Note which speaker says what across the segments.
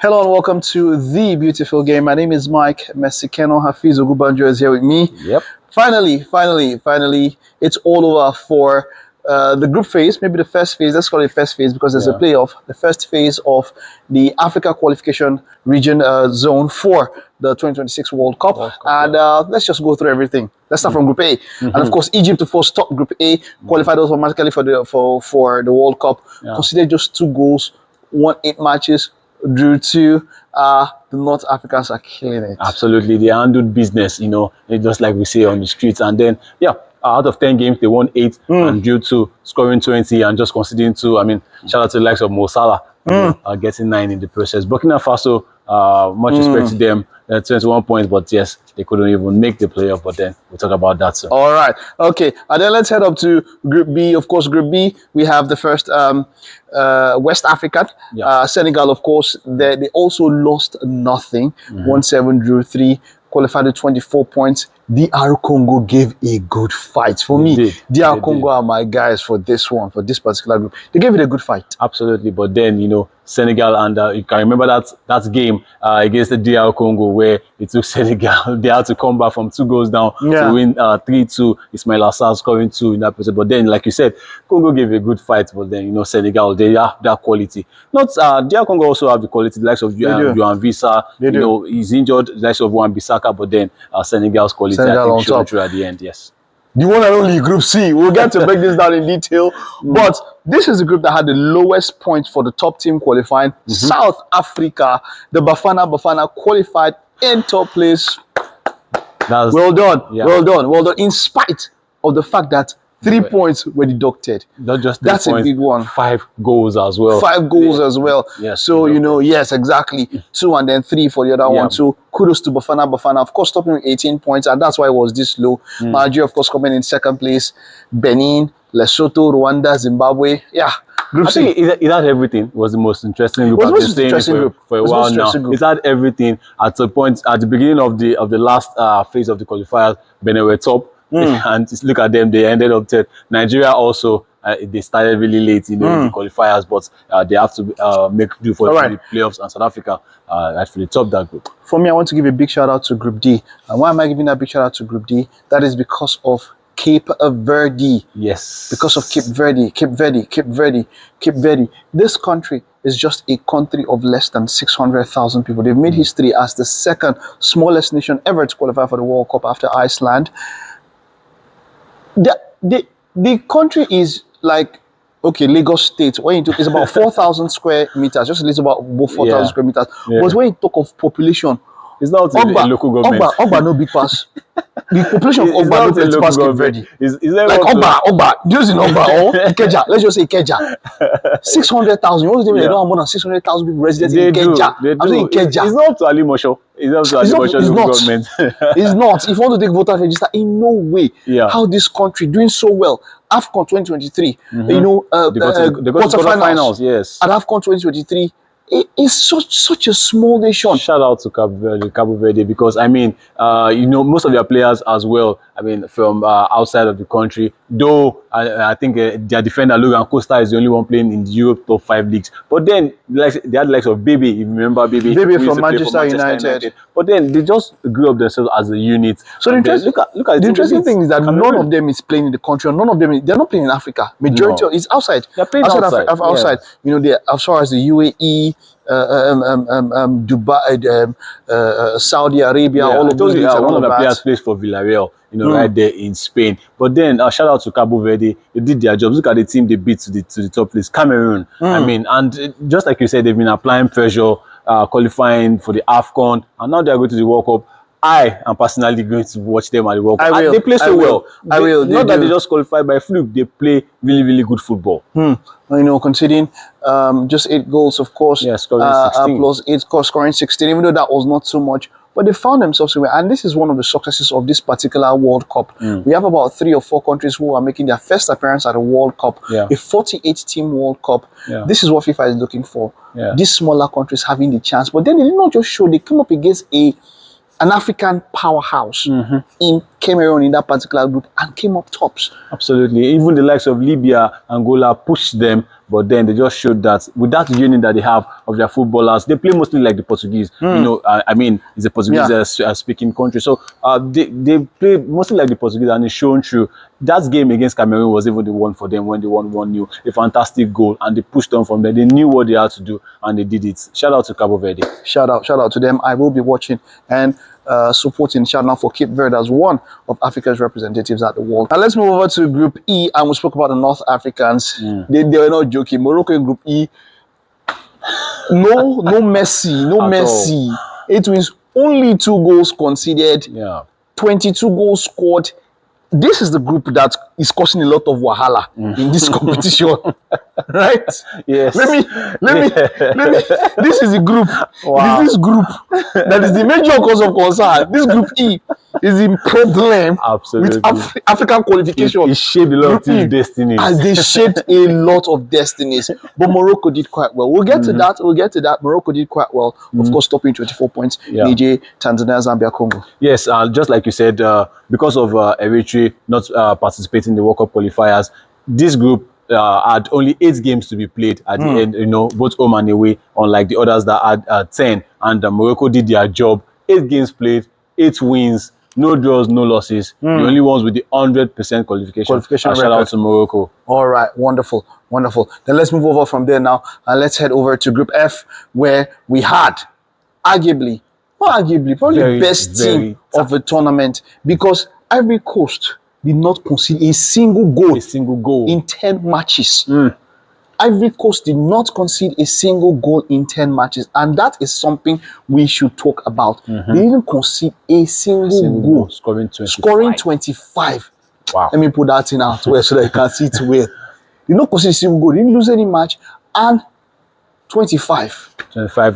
Speaker 1: Hello and welcome to The Beautiful Game. My name is Mike Mesikeno. Hafiz Ogubanjo is here with me.
Speaker 2: Yep.
Speaker 1: Finally, it's all over for the group phase, maybe the first phase. Let's call it first phase because there's a playoff. The first phase of the Africa Qualification Region Zone for the 2026 World Cup. Let's just go through everything. Let's start from Group A. And of course, Egypt, of course, top Group A, qualified automatically for the World Cup. Considered just 2 goals, won 8 matches, drew 2. The North Africans are killing it.
Speaker 2: Absolutely, they handled business, just like we say on the streets. And then, out of 10 games, they won 8 and drew 2, scoring 20 and just conceding 2. I mean, shout out to the likes of Mo Salah, getting 9 in the process. Burkina Faso, much respect to them, 21 points, but yes, they couldn't even make the playoff. But then we'll talk about that soon.
Speaker 1: All right, okay, and then let's head up to Group B. Of course, Group B, we have the first West African, Senegal. Of course, they also lost nothing, won 7, drew 3, qualified with 24 points. DR Congo gave a good fight. For me, DR Congo are my guys for this one, for this particular group. They gave it a good fight.
Speaker 2: Absolutely, but then, Senegal, and you can remember that game against the DR Congo where it took Senegal, they had to come back from 2 goals down to win 3-2. Ismail Assar scoring 2 in that process. But then, like you said, Congo gave a good fight, but then, Senegal, they have that quality. Not DR Congo also have the quality, the likes of Yohan Wissa, he's injured, the likes of Wan-Bissaka, but then Senegal's quality, I think, showed through at the end, yes.
Speaker 1: The one and only Group C. We'll get to break this down in detail. But this is the group that had the lowest points for the top team qualifying. South Africa, the Bafana qualified in top place. Well done. Well done. In spite of the fact that 3 points were deducted.
Speaker 2: Not just 3
Speaker 1: That's
Speaker 2: points,
Speaker 1: a big one.
Speaker 2: 5 goals as well.
Speaker 1: 5 goals as well.
Speaker 2: Yes.
Speaker 1: So, yes, exactly. 2 and then 3 for the other one. So, kudos to Bafana. Bafana, of course, topping with 18 points, and that's why it was this low. Nigeria, of course, coming in second place. Benin, Lesotho, Rwanda, Zimbabwe. Yeah. Group C.
Speaker 2: I think it had everything. It was the most interesting group.
Speaker 1: It was the most interesting group
Speaker 2: for a while now. It had everything. At a point, at the beginning of the last phase of the qualifiers, Benin were top. And look at them, they ended up 10th. Nigeria also, they started really late in the qualifiers, but they have to make do for the playoffs, and South Africa actually topped that group. For
Speaker 1: me, I want to give a big shout out to Group D. And why am I giving that big shout out to Group D? That is because of Cape Verde.
Speaker 2: Yes.
Speaker 1: Because of Cape Verde. This country is just a country of less than 600,000 people. They've made history as the second smallest nation ever to qualify for the World Cup after Iceland. The country is like, okay, Lagos State. When you talk, it's about 4,000 square meters, just a little about 4,000 square meters. But when you talk of population,
Speaker 2: it's not a local government.
Speaker 1: Ogba no big pass. The population of Ogba no big pass Cape Verde. Like Ogba, using Ogba or Ikeja. Let's just say Ikeja. 600,000. You want to tell me they don't have more than 600,000 people residents in Ikeja? I'm saying Ikeja.
Speaker 2: It's not to Alimosho. It's not to Alimosho government.
Speaker 1: It's not. If you want to take voter register, in no way. How this country doing so well. AFCON 2023.
Speaker 2: They got quarterfinals. Yes.
Speaker 1: At AFCON 2023. It's such a small nation.
Speaker 2: Shout out to Cabo Verde, because I mean, most of their players as well. I mean, from outside of the country. Though I think their defender Logan Costa is the only one playing in the Europe top 5 leagues. But then they had the likes of Baby. If you remember Baby
Speaker 1: from Manchester United.
Speaker 2: But then they just grew up themselves as a unit.
Speaker 1: So the interesting thing is that none of them is playing in the country, and none of them they're not playing in Africa. Majority is outside.
Speaker 2: They're playing outside.
Speaker 1: Outside. They as far as the UAE. Dubai, Saudi Arabia, all of those things.
Speaker 2: One of the players plays for Villarreal, right there in Spain. But then shout out to Cabo Verde. They did their jobs. Look at the team they beat to the top place, Cameroon. I mean, and just like you said, they've been applying pressure, qualifying for the AFCON, and now they're going to the World Cup. I am personally going to watch them at the World Cup. They play so well. Not that they just qualify by fluke. They play really, really good football.
Speaker 1: Considering just 8 goals, of course.
Speaker 2: Yeah, scoring 16.
Speaker 1: Plus 8 scoring 16, even though that was not so much. But they found themselves away. And this is one of the successes of this particular World Cup. We have about 3 or 4 countries who are making their first appearance at the World Cup. A 48-team World Cup. This is what FIFA is looking for. These smaller countries having the chance. But then they did not just show. They came up against an African powerhouse in Cameroon in that particular group and came up tops.
Speaker 2: Absolutely. Even the likes of Libya, Angola pushed them, but then they just showed that with that union that they have of their footballers, they play mostly like the Portuguese. You know, I mean, it's a Portuguese speaking country, so they play mostly like the Portuguese, and it's shown through. That game against Cameroon was even the one for them when they won 1-0, a fantastic goal, and they pushed on from there. They knew what they had to do, and they did it. Shout out to Cabo Verde.
Speaker 1: Shout out to them. I will be watching and supporting. Shout out for Cape Verde as one of Africa's representatives at the World. Now let's move over to Group E, and we spoke about the North Africans. They were not joking. Morocco in Group E. No Messi. It means only 2 goals conceded. 22 goals scored. This is the group that is causing a lot of wahala in this competition, right?
Speaker 2: Yes.
Speaker 1: Let me. This is the group. Wow. This group that is the major cause of concern. This Group E is the problem.
Speaker 2: Absolutely.
Speaker 1: With African qualification.
Speaker 2: It shaped a lot of teams' destinies.
Speaker 1: As they shaped a lot of destinies. But Morocco did quite well. We'll get to that. Morocco did quite well. Of course, stopping 24 points. Niger, Tanzania, Zambia, Congo.
Speaker 2: Yes, just like you said, because of Eritrea not participating in the World Cup qualifiers, this group had only 8 games to be played at the end, you know, both home and away, unlike the others that had 10. And Morocco did their job. 8 games played, 8 wins, no draws, no losses. The only ones with the 100% qualification. Shout out to Morocco.
Speaker 1: All right, wonderful. Then let's move over from there now, and let's head over to Group F, where we had probably the best team of the tournament, because Ivory Coast did not concede a single goal in 10 matches. Ivory Coast did not concede a single goal in 10 matches, and that is something we should talk about. They didn't concede a single goal,
Speaker 2: scoring 25.
Speaker 1: Wow. Let me put that in out where so that you can see it well. They did not concede a single goal, they didn't lose any match, and 25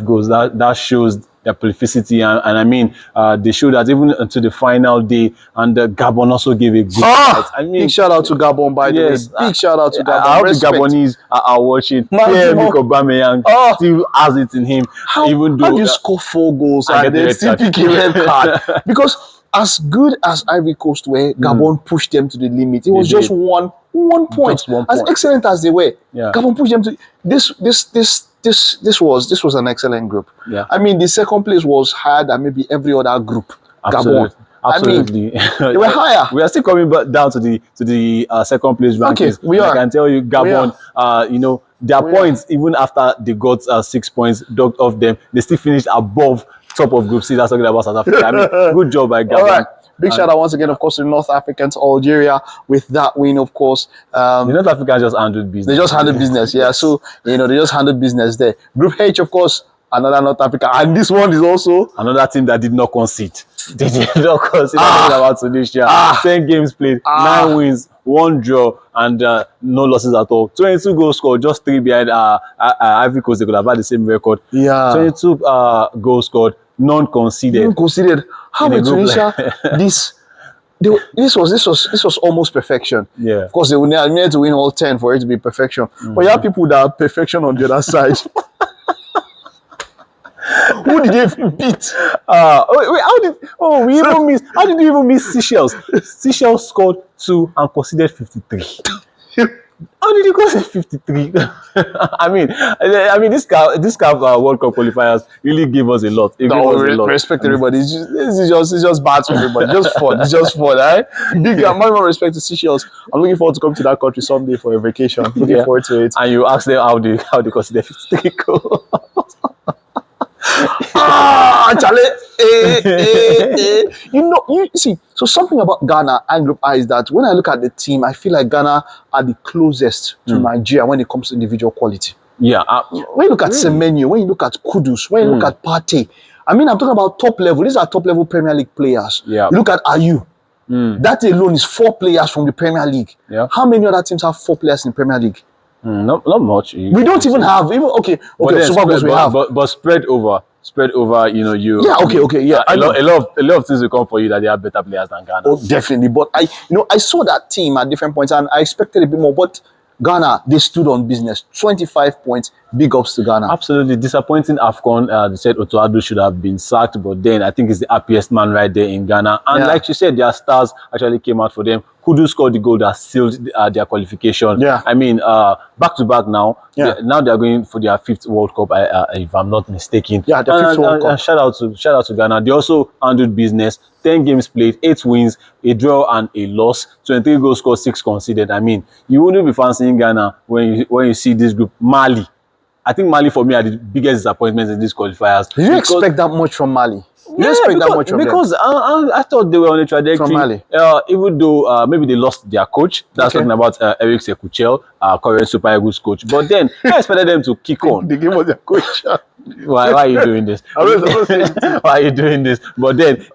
Speaker 2: goals. That shows their prolificity, and I mean, they showed that even until the final day, and Gabon also gave a good fight. I mean,
Speaker 1: big shout out to Gabon, by the way. Big shout out to Gabon.
Speaker 2: I hope the Gabonese are watching. Pierre-Emerick Aubameyang still has it in him. How do
Speaker 1: you score 4 goals and then still pick a red card? Because as good as Ivory Coast were, Gabon pushed them to the limit. It was just one point. As excellent as they were, Gabon pushed them to this was an excellent group. I mean, the second place was higher than maybe every other group.
Speaker 2: Absolutely.
Speaker 1: Absolutely. I mean, they were higher.
Speaker 2: We are still coming back down to the second place rankings.
Speaker 1: Okay, we are.
Speaker 2: I can tell you, Gabon, you know, their points, even after they got 6 points docked off them, they still finished above top of Group C. That's talking about South Africa. I mean, good job by Gabon.
Speaker 1: All right. Big shout out once again, of course, to the North Africans, Algeria, with that win, of course.
Speaker 2: The North Africans just handled business.
Speaker 1: They just handled business, yeah. So, you know, they just handled business there. Group H, of course, another North Africa. And this one is also
Speaker 2: another team that did not concede. They did not concede. About Tunisia. 10 games played, 9 wins, 1 draw, and no losses at all. 22 goals scored, just 3 behind Ivory Coast. They could have had the same record. 22 goals scored, none conceded.
Speaker 1: How with Tunisia, this was almost perfection.
Speaker 2: Yeah.
Speaker 1: Of course, they would need to win all 10 for it to be perfection. But you have people that are perfection on the other side. Who did they even beat?
Speaker 2: How did you even miss Seychelles? Seychelles scored 2 and conceded 53. How did you go to 53? I mean, this CAF World Cup qualifiers really gave us a lot.
Speaker 1: Respect everybody. It's just bad for everybody. It's just fun, right? Big amount of respect to Seychelles. I'm looking forward to come to that country someday for a vacation. Looking forward to it.
Speaker 2: And you ask them how they consider 53 goals.
Speaker 1: You see, so something about Ghana and Group I is that when I look at the team, I feel like Ghana are the closest to Nigeria when it comes to individual quality.
Speaker 2: Yeah.
Speaker 1: When you look at Semenyo, when you look at Kudus, when you look at Partey, I mean, I'm talking about top level. These are top level Premier League players.
Speaker 2: Yeah.
Speaker 1: You look at Ayew. That alone is 4 players from the Premier League.
Speaker 2: Yeah.
Speaker 1: How many other teams have 4 players in the Premier League?
Speaker 2: Not much.
Speaker 1: We don't even have Super Goals we have,
Speaker 2: but spread over. You know,
Speaker 1: a
Speaker 2: lot of things will come for you that they have better players than Ghana.
Speaker 1: Oh, definitely. But I saw that team at different points and I expected a bit more. But Ghana, they stood on business. 25 points, Big ups to Ghana.
Speaker 2: Absolutely disappointing AFCON. They said Otto Addo should have been sacked, but then I think he's the happiest man right there in Ghana. And like you said, their stars actually came out for them. Kudu scored the goal that sealed their qualification. I mean, back to back now. Now they are going for their 5th World Cup, if I'm not mistaken.
Speaker 1: Yeah, the 5th World Cup.
Speaker 2: Shout out to Ghana. They also handled business. 10 games played, 8 wins, a draw and a loss. 23 goals scored, 6 conceded. I mean, you wouldn't be fancying Ghana when you see this group. Mali. I think Mali for me are the biggest disappointments in these qualifiers.
Speaker 1: Did you expect that much from Mali?
Speaker 2: Because I thought they were on a trajectory.
Speaker 1: From Mali.
Speaker 2: Even though maybe they lost their coach. That's talking about Eric Sekuchel, current Super Eagles coach. But then I expected them to kick on.
Speaker 1: The game was their coach.
Speaker 2: Why are you doing this? Why are you doing this? But then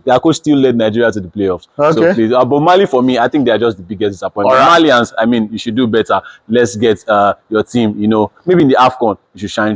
Speaker 2: their coach still led Nigeria to the playoffs. So please, but Mali for me, I think they are just the biggest disappointment. Malians, I mean, you should do better. Let's get your team. You know, maybe in the AFCON you should shine through.